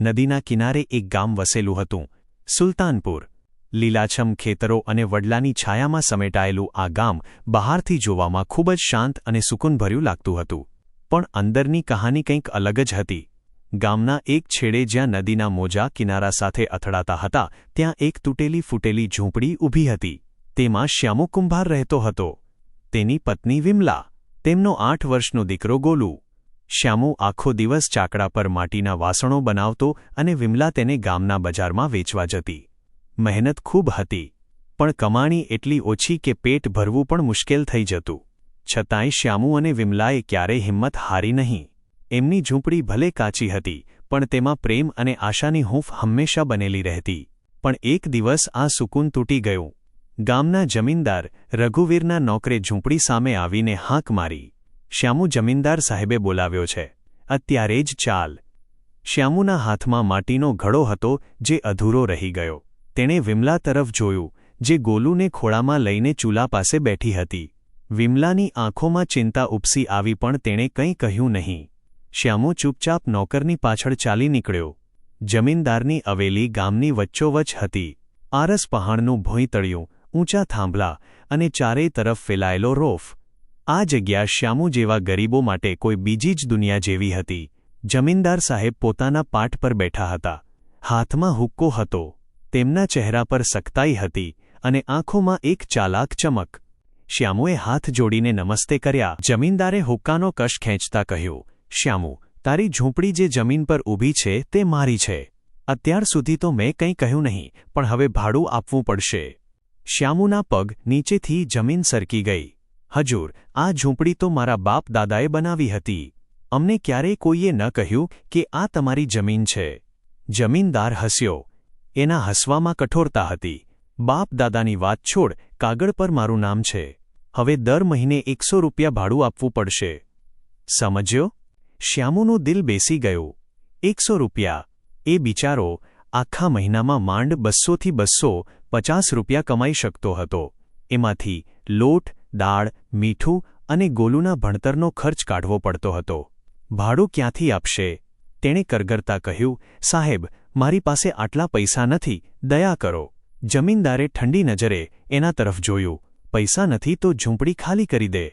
નદીના કિનારે એક ગામ વસેલું હતું, સુલતાનપુર. લીલાછમ ખેતરો અને વડલાની છાયામાં સમેટાયેલું આ ગામ બહારથી જોવામાં ખૂબ જ શાંત અને સુકૂનભર્યું લાગતું હતું, પણ અંદરની કહાની કંઈક અલગ જ હતી. ગામના એક છેડે જ્યાં નદીના મોજા કિનારા સાથે અથડાતા હતા, ત્યાં એક તૂટેલી ફૂટેલી ઝૂંપડી ઊભી હતી. તેમાં શ્યામુ કુંભાર રહેતો હતો, તેની પત્ની વિમલા, તેમનો 8 વર્ષનો દીકરો ગોલુ. શ્યામુ આખો દિવસ ચાકડા પર માટીના વાસણો બનાવતો અને વિમલા તેને ગામના બજારમાં વેચવા જતી. મહેનત ખૂબ હતી, પણ કમાણી એટલી ઓછી કે પેટ ભરવું પણ મુશ્કેલ થઈ જતું. છતાંય શ્યામુ અને વિમલાએ ક્યારેય હિંમત હારી નહીં. એમની ઝૂંપડી ભલે કાચી હતી, પણ તેમાં પ્રેમ અને આશાની હૂંફ હંમેશા બનેલી રહેતી. પણ એક દિવસ આ સુકૂન તૂટી ગયું. ગામના જમીનદાર રઘુવીરના નોકરે ઝૂંપડી સામે આવીને હાંક મારી, "શ્યામુ, જમીનદાર સાહેબે બોલાવ્યો છે, અત્યારે જ ચાલ." શ્યામુના હાથમાં માટીનો ઘડો હતો જે અધૂરો રહી ગયો. તેણે વિમલા તરફ જોયું, જે ગોલુને ખોળામાં લઈને ચૂલા પાસે બેઠી હતી. વિમલાની આંખોમાં ચિંતા ઉપસી આવી, પણ તેણે કંઈ કહ્યું નહીં. શ્યામુ ચૂપચાપ નોકરની પાછળ ચાલી નીકળ્યો. જમીનદારની અવેલી ગામની વચ્ચોવચ્ચ હતી. આરસ પહાણનું ભોંયતળિયું, ઊંચા થાંભલા અને ચારેય તરફ ફેલાયેલો રોફ. આ જગ્યા શ્યામુ જેવા ગરીબો માટે કોઈ બીજી જ દુનિયા જેવી હતી. જમીનદાર સાહેબ પોતાના પાટ પર બેઠા હતા. હાથમાં હુક્કો હતો. તેમના ચહેરા પર સખ્તાઈ હતી અને આંખોમાં એક ચાલાક ચમક. શ્યામુએ હાથ જોડીને નમસ્તે કર્યા. જમીનદારે હુક્કાનો કશ ખેંચતા કહ્યું, "શ્યામુ, તારી ઝૂંપડી જે જમીન પર ઊભી છે તે મારી છે. અત્યાર સુધી તો મેં કંઈ કહ્યું નહીં, પણ હવે ભાડું આપવું પડશે." શ્યામુના પગ નીચેથી જમીન સરકી ગઈ. "હજૂર, આ ઝૂંપડી તો મારા બાપ દાદાએ બનાવી હતી. અમને ક્યારેય કોઈએ ન કહ્યું કે આ તમારી જમીન છે." જમીનદાર હસ્યો. એના હસવામાં કઠોરતા હતી. "બાપ દાદાની વાત છોડ, કાગળ પર મારું નામ છે. હવે દર મહિને 100 રૂપિયા ભાડું આપવું પડશે. સમજ્યો?" શ્યામુનું દિલ બેસી ગયું. 100 રૂપિયા! એ બિચારો આખા મહિનામાં માંડ 200 થી 250 રૂપિયા કમાઈ શકતો હતો. એમાંથી લોટ, દાળ, મીઠું અને ગોલુના ભણતરનો ખર્ચ કાઢવો પડતો હતો. ભાડું ક્યાંથી આપશે? તેણે કરગરતા કહ્યું, "સાહેબ, મારી પાસે આટલા પૈસા નથી, દયા કરો." જમીનદારે ઠંડી નજરે એના તરફ જોયું. "પૈસા નથી તો ઝૂંપડી ખાલી કરી દે.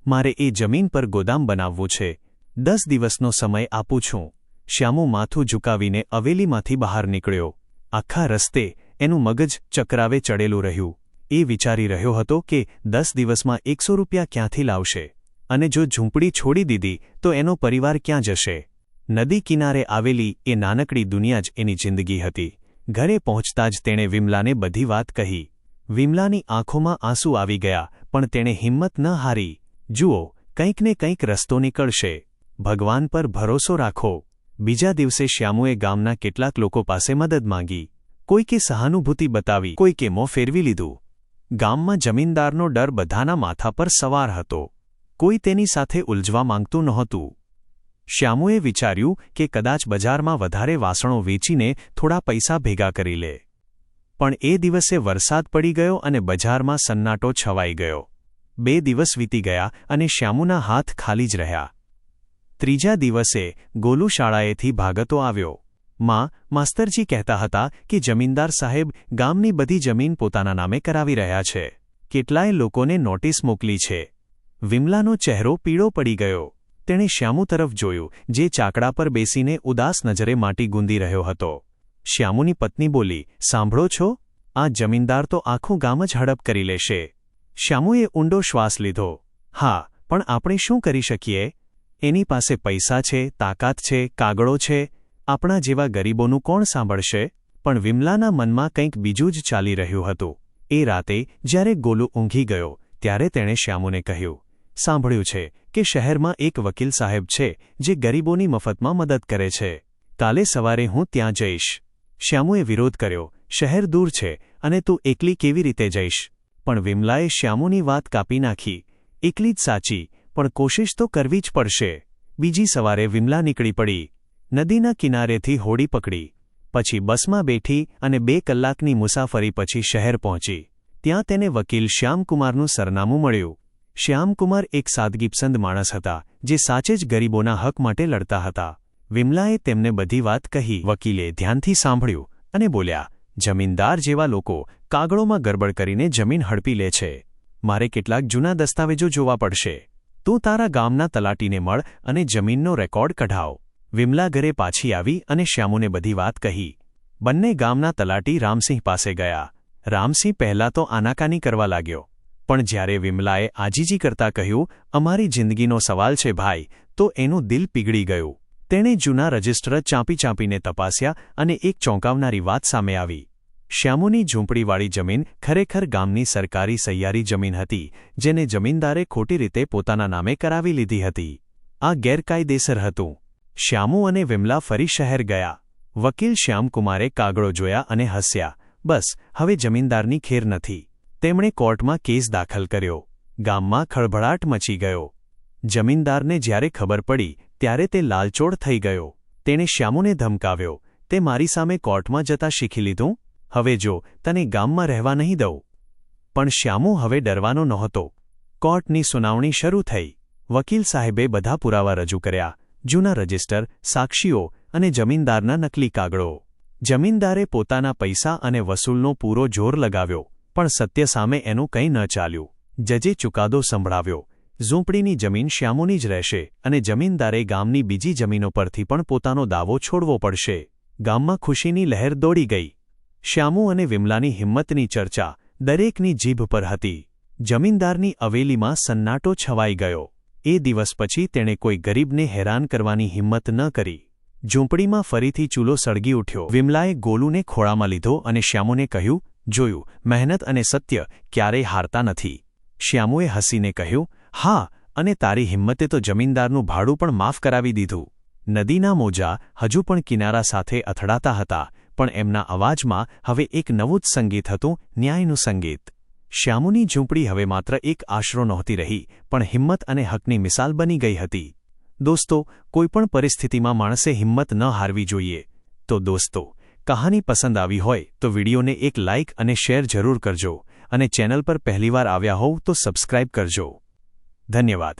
મારે એ જમીન પર ગોદામ બનાવવું છે. 10 દિવસનો સમય આપું છું." શ્યામુ માથું ઝુકાવીને અવેલીમાંથી બહાર નીકળ્યો. આખા રસ્તે એનું મગજ ચકરાવે ચડેલું રહ્યું. એ વિચારી રહ્યો હતો કે 10 દિવસમાં 100 રૂપિયા ક્યાંથી લાવશે, અને જો ઝૂંપડી છોડી દીધી તો એનો પરિવાર ક્યાં જશે? નદી કિનારે આવેલી એ નાનકડી દુનિયા જ એની જિંદગી હતી. ઘરે પહોંચતા જ તેણે વિમલાને બધી વાત કહી. વિમલાની આંખોમાં આંસુ આવી ગયા, પણ તેણે હિંમત ન હારી. "જુઓ, કંઈક ને કંઈક રસ્તો નીકળશે. ભગવાન પર ભરોસો રાખો." બીજા દિવસે શ્યામુએ ગામના કેટલાક લોકો પાસે મદદ માંગી. કોઈકે સહાનુભૂતિ બતાવી, કોઈકે મોં ફેરવી લીધું. ગામમાં જમીનદારનો ડર બધાના માથા પર સવાર હતો. કોઈ તેની સાથે ઉલઝવા માંગતું નહોતું. શ્યામુએ વિચાર્યું કે કદાચ બજારમાં વધારે વાસણો વેચીને થોડા પૈસા ભેગા કરી લે. પણ એ દિવસે વરસાદ પડી ગયો અને બજારમાં સન્નાટો છવાઈ ગયો. 2 દિવસ વીતી ગયા અને શ્યામુના હાથ ખાલી જ રહ્યા. ત્રીજા દિવસે ગોલુ શાળાએથી ભાગતો આવ્યો. "માં, માસ્તરજી કહેતા હતા કે જમીનદાર સાહેબ ગામની બધી જમીન પોતાના નામે કરાવી રહ્યા છે. કેટલાય લોકોને નોટિસ મોકલી છે." વિમલાનો ચહેરો પીળો પડી ગયો. તેણે શ્યામુ તરફ જોયું, જે ચાકડા પર બેસીને ઉદાસ નજરે માટી ગૂંદી રહ્યો હતો. શ્યામુની પત્ની બોલી, "સાંભળો છો? આ જમીનદાર તો આખું ગામ જ હડપ કરી લેશે." શ્યામુએ ઊંડો શ્વાસ લીધો. "હા, પણ આપણે શું કરી શકીએ? એની પાસે પૈસા છે, તાકાત છે, કાગળો છે. આપણા જેવા ગરીબોનું કોણ સાંભળશે?" પણ વિમલાના મનમાં કંઈક બીજું જ ચાલી રહ્યું હતું. એ રાતે જ્યારે ગોલુ ઊંઘી ગયો, ત્યારે તેણે શ્યામુને કહ્યું, "સાંભળ્યું છે કે શહેરમાં એક વકીલ સાહેબ છે જે ગરીબોની મફતમાં મદદ કરે છે. કાલે સવારે હું ત્યાં જઈશ." શ્યામુએ વિરોધ કર્યો. "શહેર દૂર છે અને તું એકલી કેવી રીતે જઈશ?" પણ વિમલાએ શ્યામુની વાત કાપી નાખી. "એકલી જ સાચી, પણ કોશિશ તો કરવી જ પડશે." બીજી સવારે વિમલા નીકળી પડી. નદીના કિનારેથી હોડી પકડી. પછી બસમાં બેઠી અને 2 કલાકની મુસાફરી પછી શહેર પહોંચી. ત્યાં તેને વકીલ શ્યામકુમારનું સરનામું મળ્યું. શ્યામકુમાર એક સાદગીપસંદ માણસ હતા, જે સાચે જ ગરીબોના હક માટે લડતા હતા. વિમલાએ તેમને બધી વાત કહી. વકીલે ધ્યાનથી સાંભળ્યું અને બોલ્યા, જમીનદાર જેવા લોકો કાગળોમાં ગરબડ કરીને જમીન હડપી લે છે. મારે કેટલાક જૂના દસ્તાવેજો જોવા પડશે. તું તારા ગામના તલાટીને મળ અને જમીનનો રેકોર્ડ કઢાવ. વિમલા ઘરે પાછી આવી અને શ્યામુને બધી વાત કહી. બંને ગામના તલાટી રામસિંહ પાસે ગયા. રામસિંહ પહેલાં તો આનાકાની કરવા લાગ્યો, પણ જ્યારે વિમલાએ આજીજી કરતા કહ્યું, અમારી જિંદગીનો સવાલ છે ભાઈ, તો એનું દિલ પીગળી ગયું. તેણે જૂના રજિસ્ટર ચાંપીને તપાસ્યા અને એક ચોંકાવનારી વાત સામે આવી. શ્યામુની ઝૂંપડીવાળી જમીન ખરેખર ગામની સરકારી સહિયારી જમીન હતી, જેને જમીનદારે ખોટી રીતે પોતાના નામે કરાવી લીધી હતી. આ ગેરકાયદેસર હતું. શ્યામુ અને વિમલા ફરી શહેર ગયા. વકીલ શ્યામકુમારે કાગળો જોયા અને હસ્યા. બસ, હવે જમીનદારની ખેર નથી. તેમણે કોર્ટમાં કેસ દાખલ કર્યો. ગામમાં ખળભળાટ મચી ગયો. જમીનદારને જ્યારે ખબર પડી ત્યારે તે લાલચોળ થઈ ગયો. તેણે શ્યામુને ધમકાવ્યો, તે મારી સામે કોર્ટમાં જતા શીખી લીધું? હવે જો તને ગામમાં રહેવા નહીં દઉં. પણ શ્યામુ હવે ડરવાનો નહોતો. કોર્ટની સુનાવણી શરૂ થઈ. વકીલ સાહેબે બધા પુરાવા રજૂ કર્યા, જૂના રજિસ્ટર, સાક્ષીઓ અને જમીનદારના નકલી કાગળો. જમીનદારે પોતાના પૈસા અને વસૂલનો પૂરો જોર લગાવ્યો, પણ સત્ય સામે એનું કંઈ ન ચાલ્યું. જજે ચુકાદો સંભળાવ્યો. ઝૂંપડીની જમીન શ્યામુની જ રહેશે અને જમીનદારે ગામની બીજી જમીનો પરથી પણ પોતાનો દાવો છોડવો પડશે. ગામમાં ખુશીની લહેર દોડી ગઈ. શ્યામુ અને વિમલાની હિંમતની ચર્ચા દરેકની જીભ પર હતી. જમીનદારની અવેલીમાં સન્નાટો છવાઈ ગયો. એ દિવસ પછી તેણે કોઈ ગરીબને હેરાન કરવાની હિંમત ન કરી. ઝૂંપડીમાં ફરીથી ચૂલો સળગી ઉઠ્યો. વિમલાએ ગોલુને ખોળામાં લીધો અને શ્યામુને કહ્યું, જોયું, મહેનત અને સત્ય ક્યારેય હારતા નથી. શ્યામુએ હસીને કહ્યું, હા, અને તારી હિંમતે તો જમીનદારનું ભાડું પણ માફ કરાવી દીધું. નદીના મોજા હજુ પણ કિનારા સાથે અથડાતા હતા, પણ એમના અવાજમાં હવે એક નવું જ સંગીત હતું, ન્યાયનું સંગીત. શ્યામુની ઝૂંપડી હવે માત્ર એક આશરો નહોતી રહી, પણ હિંમત અને હકની મિસાલ બની ગઈ હતી. દોસ્તો, કોઈપણ પરિસ્થિતિમાં માણસે હિંમત ન હારવી જોઈએ. તો દોસ્તો, કહાની પસંદ આવી હોય તો વિડીયોને એક લાઇક અને શેર જરૂર કરજો, અને ચેનલ પર પહેલીવાર આવ્યા હોવ તો સબસ્ક્રાઇબ કરજો. ધન્યવાદ.